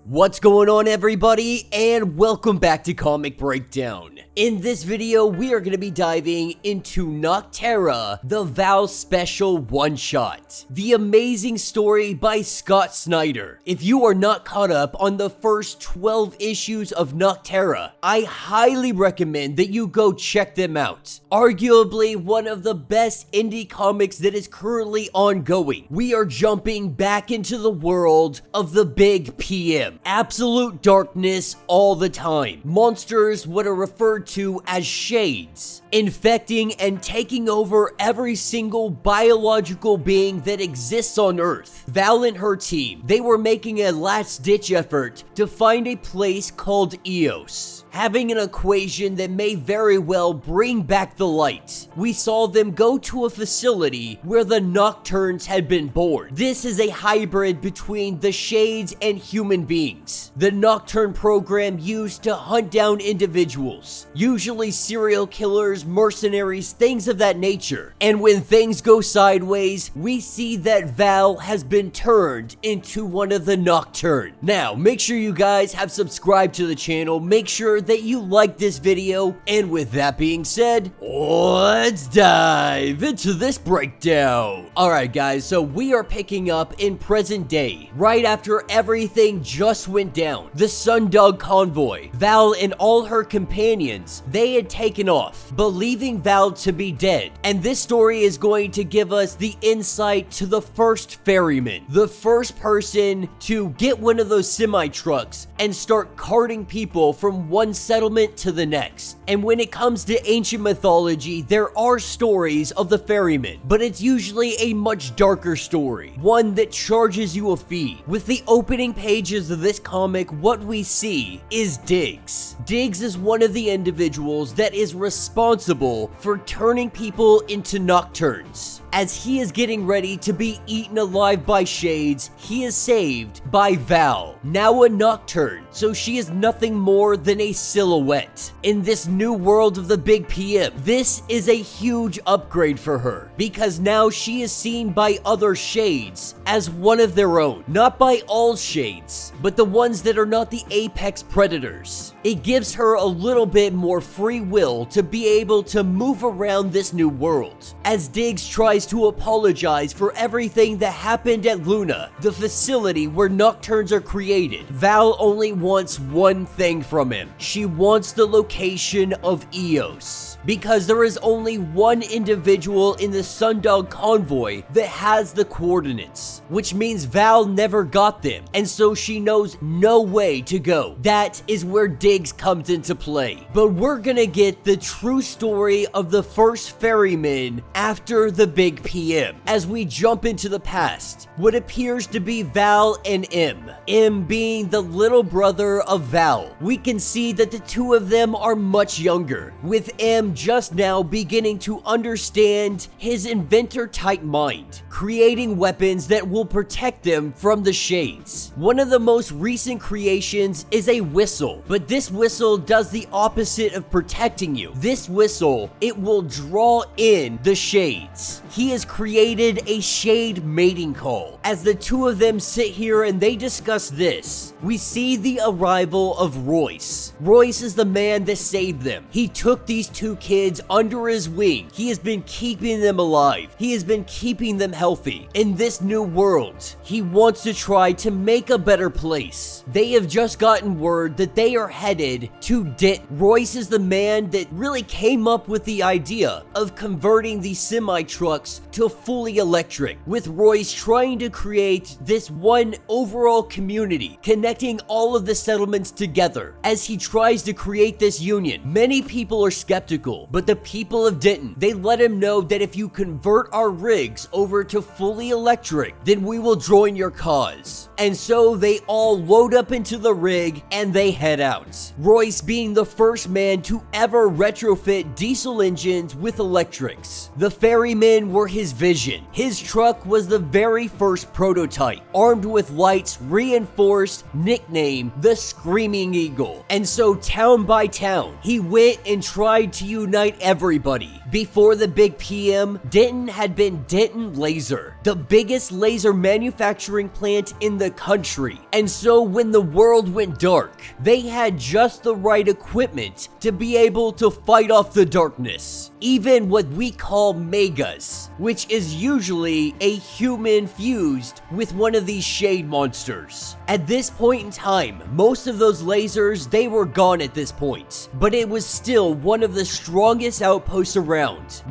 What's going on, everybody, and welcome back to Comic Breakdown. In this video, we are going to be diving into Nocterra, the Val Special one-shot. The amazing story by Scott Snyder. If you are not caught up on the first 12 issues of Nocterra, I highly recommend that you go check them out. Arguably one of the best indie comics that is currently ongoing. We are jumping back into the world of the Big PM. Absolute darkness all the time. Monsters, what are referred to as shades, infecting and taking over every single biological being that exists on Earth. Val and her team, they were making a last-ditch effort to find a place called Eos, having an equation that may very well bring back the light. We saw them go to a facility where the Nocturnes had been born. This is a hybrid between the shades and human beings. The Nocturne program used to hunt down individuals, usually serial killers, mercenaries, things of that nature. And when things go sideways, we see that Val has been turned into one of the Nocturne. Now, make sure you guys have subscribed to the channel. Make sure that you like this video. And with that being said, let's dive into this breakdown. Alright guys, so we are picking up in present day, right after everything just went down. The Sundog convoy, Val and all her companions, they had taken off, believing Val to be dead. And this story is going to give us the insight to the first ferryman, the first person to get one of those semi-trucks and start carting people from one settlement to the next. And when it comes to ancient mythology, there are stories of the ferryman, but it's usually a much darker story, one that charges you a fee. With the opening pages of this comic, what we see is Diggs. Diggs is one of the individuals that is responsible for turning people into Nocturnes. As he is getting ready to be eaten alive by shades, he is saved by Val, now a Nocturne, so she is nothing more than a silhouette. In this new world of the Big PM, this is a huge upgrade for her, because now she is seen by other shades as one of their own. Not by all shades, but the ones that are not the apex predators. It gives her a little bit more free will to be able to move around this new world. As Diggs tries to apologize for everything that happened at Luna, the facility where Nocturnes are created, Val only wants one thing from him. She wants the location of Eos, because there is only one individual in the Sundog convoy that has the coordinates, which means Val never got them, and so she knows no way to go. That is where Diggs comes into play. But we're gonna get the true story of the first ferryman after the Big PM, as we jump into the past, what appears to be Val and M being the little brother of Val. We can see that the two of them are much younger, with M just now beginning to understand his inventor-type mind, creating weapons that will protect them from the shades. One of the most recent creations is a whistle, but this whistle does the opposite of protecting you. This whistle, it will draw in the shades. He has created a shade mating call. As the two of them sit here and they discuss this, we see the arrival of Royce. Royce is the man that saved them. He took these two kids under his wing. He has been keeping them alive. He has been keeping them healthy. In this new world, he wants to try to make a better place. They have just gotten word that they are headed to Denton. Royce is the man that really came up with the idea of converting these semi-trucks to fully electric, with Royce trying to create this one overall community, connecting all of the settlements together. As he tries to create this union, many people are skeptical, but the people of Denton, they let him know that if you convert our rigs over to fully electric, then we will join your cause. And so they all load up into the rig and they head out. Royce being the first man to ever retrofit diesel engines with electrics. The ferrymen were his vision. His truck was the very first prototype, armed with lights, reinforced, nicknamed the Screaming Eagle. And so town by town, he went and tried to unite everybody. Before the big PM, Denton had been Denton Laser, the biggest laser manufacturing plant in the country. And so when the world went dark, they had just the right equipment to be able to fight off the darkness. Even what we call megas, which is usually a human fused with one of these shade monsters. At this point in time, most of those lasers, they were gone at this point, but it was still one of the strongest outposts around.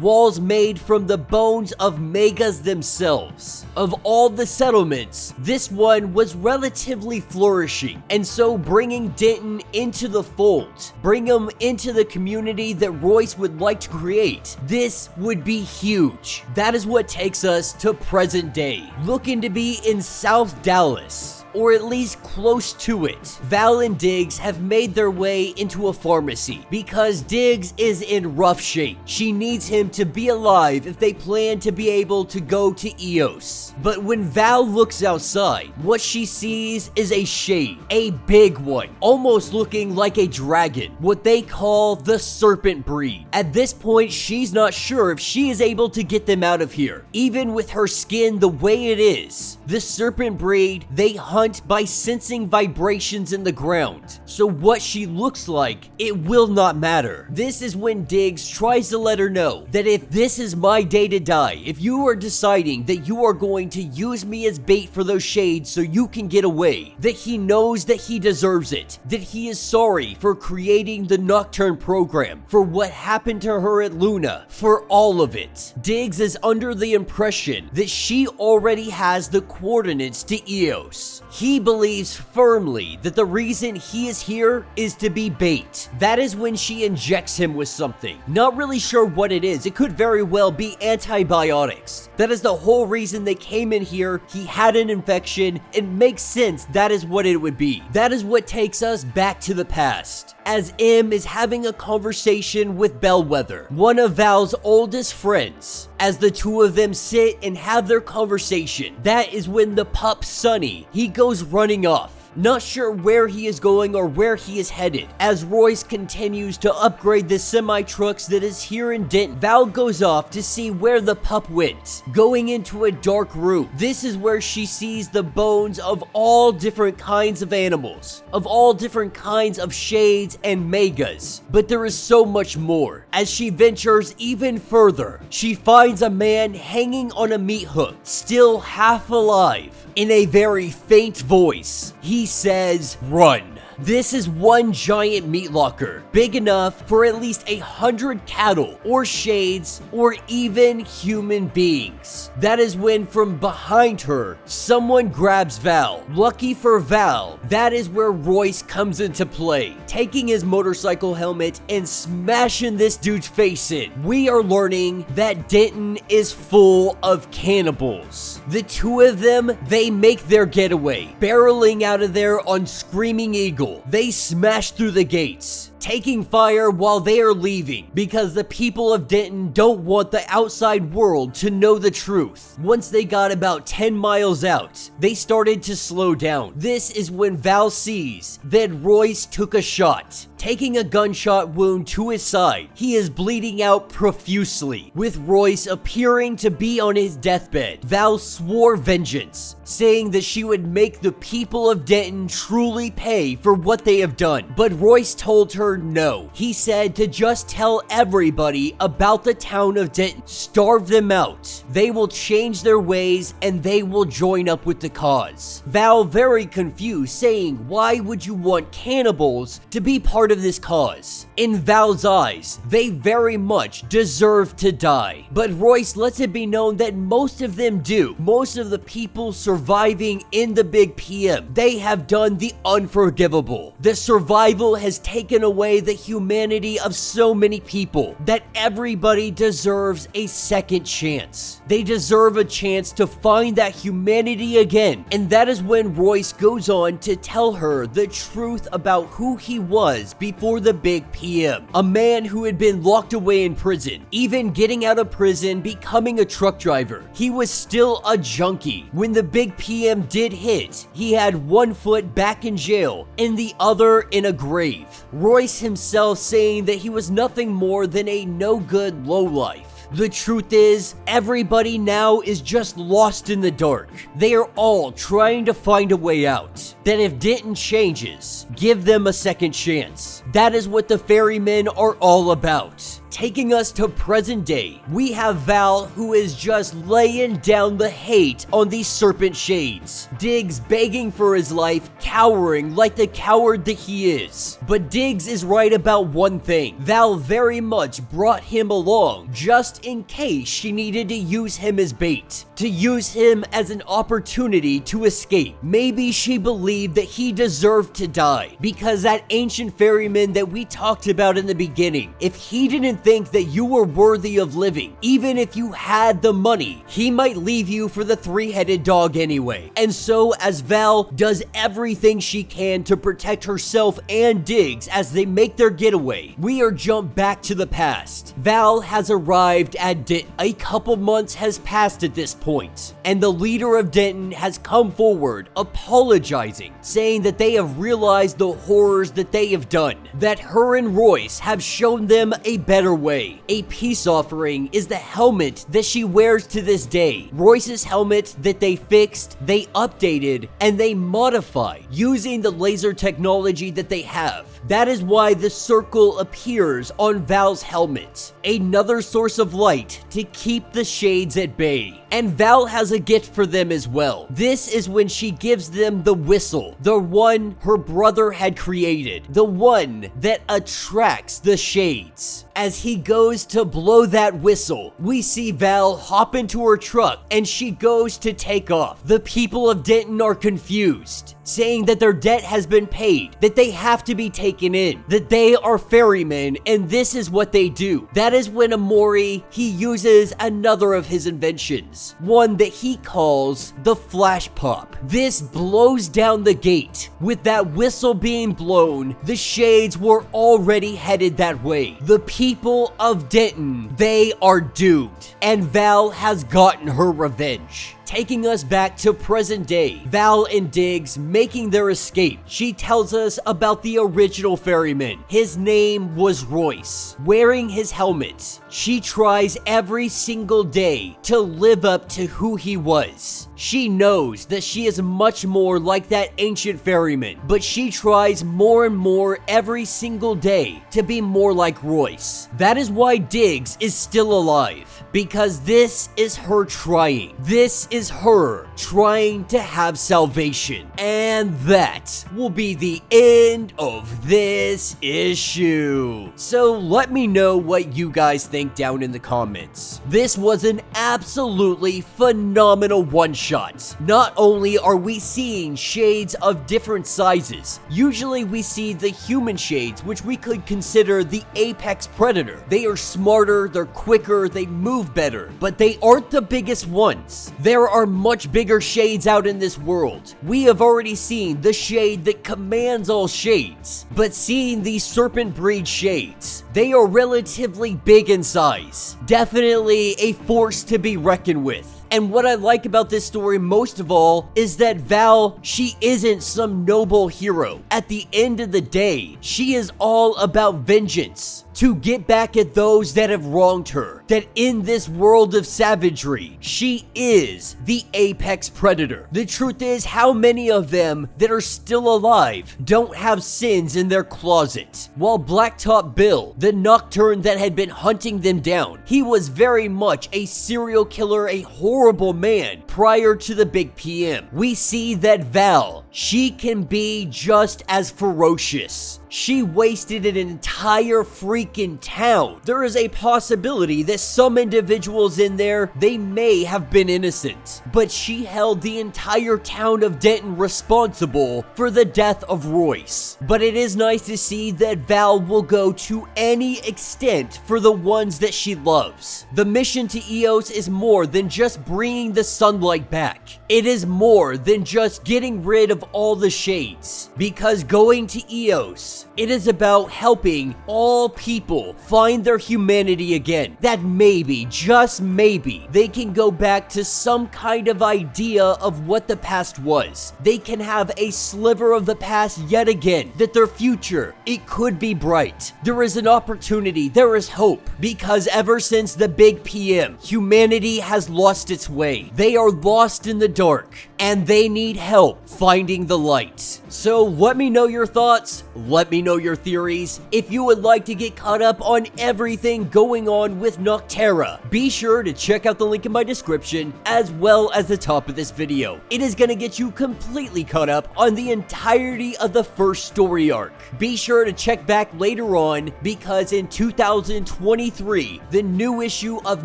Walls made from the bones of megas themselves. Of all the settlements, this one was relatively flourishing, and so bringing Denton into the fold, bring him into the community that Royce would like to create, this would be huge. That is what takes us to present day, looking to be in South Dallas, or at least close to it. Val and Diggs have made their way into a pharmacy because Diggs is in rough shape. She needs him to be alive if they plan to be able to go to Eos. But when Val looks outside, what she sees is a shade, a big one, almost looking like a dragon, what they call the serpent breed. At this point, she's not sure if she is able to get them out of here. Even with her skin the way it is, the serpent breed, they hunt by sensing vibrations in the ground. So what she looks like, it will not matter. This is when Diggs tries to let her know that if this is my day to die, if you are deciding that you are going to use me as bait for those shades so you can get away, that he knows that he deserves it, that he is sorry for creating the Nocturne program, for what happened to her at Luna, for all of it. Diggs is under the impression that she already has the coordinates to Eos. He believes firmly that the reason he is here is to be bait. That is when she injects him with something. Not really sure what it is. It could very well be antibiotics. That is the whole reason they came in here. He had an infection. It makes sense that is what it would be. That is what takes us back to the past, as M is having a conversation with Bellwether, one of Val's oldest friends. As the two of them sit and have their conversation, that is when the pup Sonny, he goes running off. Not sure where he is going or where he is headed. As Royce continues to upgrade the semi-trucks that is here in Denton, Val goes off to see where the pup went, going into a dark room. This is where she sees the bones of all different kinds of animals, of all different kinds of shades and megas. But there is so much more. As she ventures even further, she finds a man hanging on a meat hook, still half alive. In a very faint voice, he says, "Run." This is one giant meat locker, big enough for at least 100 cattle, or shades, or even human beings. That is when from behind her, someone grabs Val. Lucky for Val, that is where Royce comes into play, taking his motorcycle helmet and smashing this dude's face in. We are learning that Denton is full of cannibals. The two of them, they make their getaway, barreling out of there on Screaming Eagle. They smash through the gates, taking fire while they are leaving because the people of Denton don't want the outside world to know the truth. Once they got about 10 miles out, they started to slow down. This is when Val sees that Royce took a shot, taking a gunshot wound to his side. He is bleeding out profusely, with Royce appearing to be on his deathbed. Val swore vengeance, saying that she would make the people of Denton truly pay for what they have done. But Royce told her no. He said to just tell everybody about the town of Denton. Starve them out. They will change their ways and they will join up with the cause. Val very confused, saying, why would you want cannibals to be part of this cause? In Val's eyes, they very much deserve to die. But Royce lets it be known that most of them do. Most of the people surviving in the big PM, they have done the unforgivable. The survival has taken away the humanity of so many people that everybody deserves a second chance. They deserve a chance to find that humanity again. And that is when Royce goes on to tell her the truth about who he was before the big PM. A man who had been locked away in prison, even getting out of prison, becoming a truck driver. He was still a junkie. When the big PM did hit, he had one foot back in jail and the other in a grave. Royce himself saying that he was nothing more than a no-good lowlife. The truth is, everybody now is just lost in the dark. They are all trying to find a way out. That if Denton changes, give them a second chance. That is what the ferrymen are all about. Taking us to present day, we have Val, who is just laying down the hate on these serpent shades. Diggs begging for his life, cowering like the coward that he is. But Diggs is right about one thing. Val very much brought him along just in case she needed to use him as bait. To use him as an opportunity to escape. Maybe she believed that he deserved to die. Because that ancient ferryman that we talked about in the beginning, if he didn't think that you were worthy of living, even if you had the money, he might leave you for the three-headed dog anyway. And so as Val does everything she can to protect herself and Diggs as they make their getaway, we are jumped back to the past. Val has arrived at Denton. A couple months has passed at this point, and the leader of Denton has come forward apologizing, saying that they have realized the horrors that they have done, that her and Royce have shown them a better way. A peace offering is the helmet that she wears to this day. Royce's helmet that they fixed, they updated, and they modified using the laser technology that they have. That is why the circle appears on Val's helmet. Another source of light to keep the shades at bay. And Val has a gift for them as well. This is when she gives them the whistle, the one her brother had created, the one that attracts the shades. As he goes to blow that whistle, we see Val hop into her truck and she goes to take off. The people of Denton are confused, saying that their debt has been paid, that they have to be taken in, that they are ferrymen, and this is what they do. That is when Amori, he uses another of his inventions, one that he calls the flash pop. This blows down the gate. With that whistle being blown, the shades were already headed that way. The people of Denton, they are doomed, and Val has gotten her revenge. Taking us back to present day, Val and Diggs making their escape. She tells us about the original ferryman. His name was Royce. Wearing his helmet, she tries every single day to live up to who he was. She knows that she is much more like that ancient ferryman, but she tries more and more every single day to be more like Royce. That is why Diggs is still alive, because this is her trying. This is her trying to have salvation. And that will be the end of this issue. So let me know what you guys think down in the comments. This was an absolutely phenomenal one-shot. Not only are we seeing shades of different sizes, usually we see the human shades, which we could consider the apex predator. They are smarter, they're quicker, they move better, but they aren't the biggest ones. There are much bigger shades out in this world. We have already seen the shade that commands all shades, but seeing these serpent breed shades, they are relatively big in size. Definitely a force to be reckoned with. And what I like about this story most of all is that Val, she isn't some noble hero. At the end of the day, she is all about vengeance. To get back at those that have wronged her. That in this world of savagery, she is the apex predator. The truth is, how many of them that are still alive don't have sins in their closet? While Blacktop Bill, the nocturne that had been hunting them down, he was very much a serial killer, a horrible man prior to the big PM. We see that Val, she can be just as ferocious. She wasted an entire freaking town. There is a possibility that some individuals in there, they may have been innocent, but she held the entire town of Denton responsible for the death of Royce. But it is nice to see that Val will go to any extent for the ones that she loves. The mission to Eos is more than just bringing the sunlight light back. It is more than just getting rid of all the shades, because going to Eos, it is about helping all people find their humanity again. That maybe, just maybe, they can go back to some kind of idea of what the past was. They can have a sliver of the past yet again, that their future, it could be bright. There is an opportunity, there is hope, because ever since the Big PM, humanity has lost its way. They are lost in the dark, and they need help finding the light. So let me know your thoughts, let me know your theories. If you would like to get caught up on everything going on with Nocterra, be sure to check out the link in my description as well as the top of this video. It is going to get you completely caught up on the entirety of the first story arc. Be sure to check back later on, because in 2023, the new issue of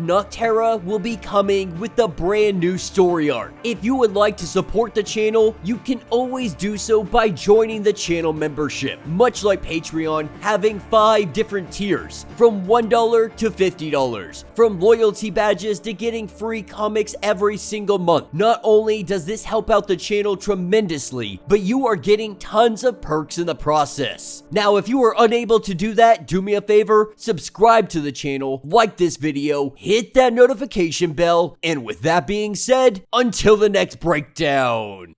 Nocterra will be coming with the brand new story arc. If you would like to support the channel, you can always do so by joining the channel membership. Much like Patreon, having 5 different tiers, from $1 to $50, from loyalty badges to getting free comics every single month. Not only does this help out the channel tremendously, but you are getting tons of perks in the process. Now, if you are unable to do that, do me a favor, subscribe to the channel, like this video, hit that notification bell, and with that being said, until the next breakdown.